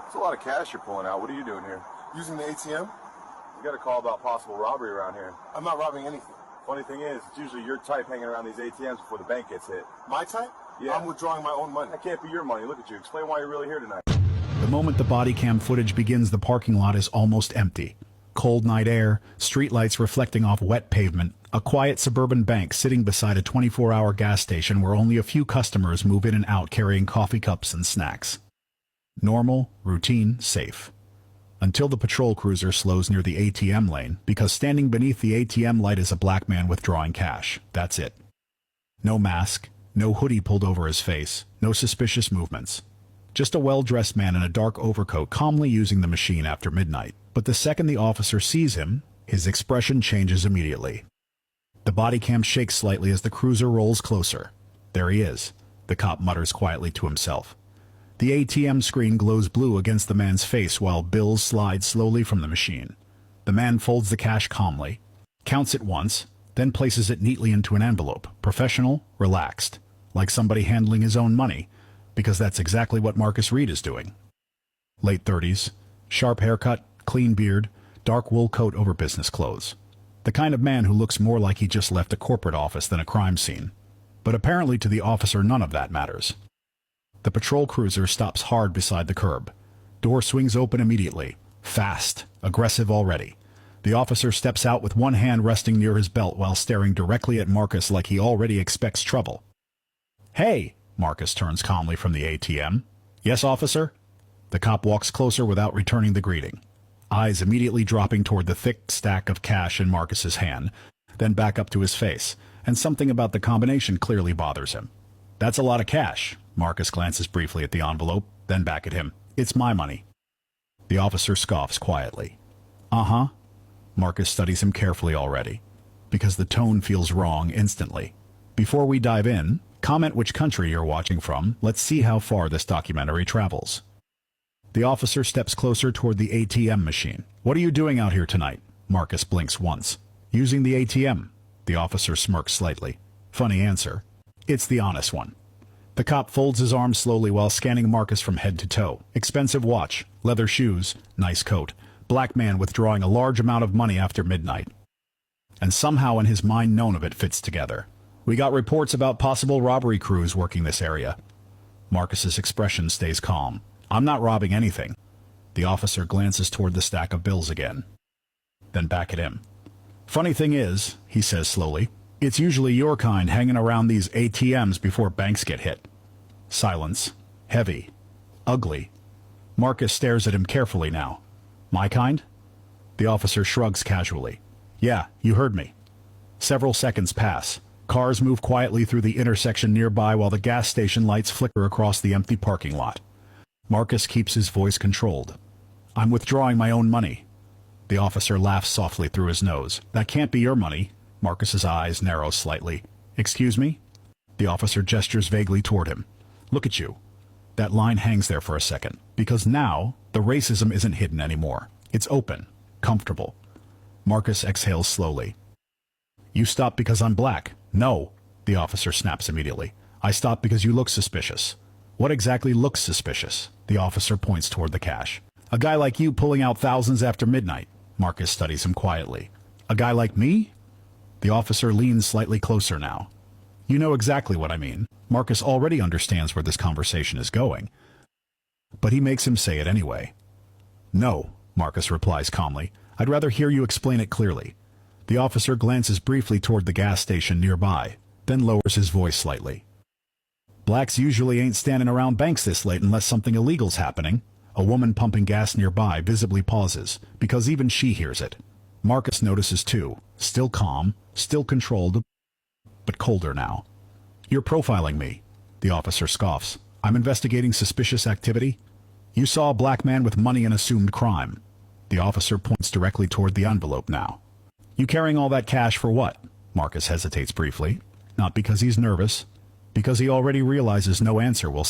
It's a lot of cash you're pulling out. What are you doing here? Using the ATM? You got a call about possible robbery around here. I'm not robbing anything. Funny thing is, it's usually your type hanging around these ATMs before the bank gets hit. My type? Yeah. I'm withdrawing my own money. That can't be your money. Look at you. Explain why you're really here tonight. The moment the body cam footage begins, the parking lot is almost empty. Cold night air, streetlights reflecting off wet pavement, a quiet suburban bank sitting beside a 24-hour gas station where only a few customers move in and out carrying coffee cups and snacks. Normal, routine, safe. Until the patrol cruiser slows near the ATM lane, because standing beneath the ATM light is a black man withdrawing cash. That's it. No mask, no hoodie pulled over his face, no suspicious movements. Just a well-dressed man in a dark overcoat calmly using the machine after midnight. But the second the officer sees him, his expression changes immediately. The body cam shakes slightly as the cruiser rolls closer. There he is, the cop mutters quietly to himself. The ATM screen glows blue against the man's face while bills slide slowly from the machine. The man folds the cash calmly, counts it once, then places it neatly into an envelope, professional, relaxed, like somebody handling his own money, because that's exactly what Marcus Reed is doing. Late 30s, sharp haircut, clean beard, dark wool coat over business clothes. The kind of man who looks more like he just left a corporate office than a crime scene. But apparently to the officer none of that matters. The patrol cruiser stops hard beside the curb. Door swings open immediately. Fast, aggressive already. The officer steps out with one hand resting near his belt while staring directly at Marcus like he already expects trouble. "Hey!" Marcus turns calmly from the ATM. "Yes, officer?" The cop walks closer without returning the greeting. Eyes immediately dropping toward the thick stack of cash in Marcus's hand, then back up to his face, and something about the combination clearly bothers him. "That's a lot of cash." Marcus glances briefly at the envelope, then back at him. "It's my money." The officer scoffs quietly. "Uh-huh." Marcus studies him carefully already, because the tone feels wrong instantly. Before we dive in, comment which country you're watching from. Let's see how far this documentary travels. The officer steps closer toward the ATM machine. "What are you doing out here tonight?" Marcus blinks once. "Using the ATM." The officer smirks slightly. Funny answer. It's the honest one. The cop folds his arms slowly while scanning Marcus from head to toe. Expensive watch, leather shoes, nice coat. Black man withdrawing a large amount of money after midnight. And somehow in his mind none of it fits together. "We got reports about possible robbery crews working this area." Marcus's expression stays calm. "I'm not robbing anything." The officer glances toward the stack of bills again, then back at him. "Funny thing is," he says slowly, "it's usually your kind hanging around these ATMs before banks get hit." Silence. Heavy. Ugly. Marcus stares at him carefully now. "My kind?" The officer shrugs casually. "Yeah, you heard me." Several seconds pass. Cars move quietly through the intersection nearby while the gas station lights flicker across the empty parking lot. Marcus keeps his voice controlled. "I'm withdrawing my own money." The officer laughs softly through his nose. "That can't be your money." Marcus's eyes narrow slightly. "Excuse me?" The officer gestures vaguely toward him. "Look at you." That line hangs there for a second, because now the racism isn't hidden anymore. It's open, comfortable. Marcus exhales slowly. "You stopped because I'm black." "No," the officer snaps immediately. "I stopped because you look suspicious." "What exactly looks suspicious?" The officer points toward the cash. "A guy like you pulling out thousands after midnight." Marcus studies him quietly. "A guy like me?" The officer leans slightly closer now. "You know exactly what I mean." Marcus already understands where this conversation is going, but he makes him say it anyway. "No," Marcus replies calmly. "I'd rather hear you explain it clearly." The officer glances briefly toward the gas station nearby, then lowers his voice slightly. "Blacks usually ain't standing around banks this late unless something illegal's happening." A woman pumping gas nearby visibly pauses, because even she hears it. Marcus notices too, still calm, still controlled, but colder now. "You're profiling me," the officer scoffs. "I'm investigating suspicious activity." "You saw a black man with money and assumed crime." The officer points directly toward the envelope now. "You carrying all that cash for what?" Marcus hesitates briefly, not because he's nervous, because he already realizes no answer will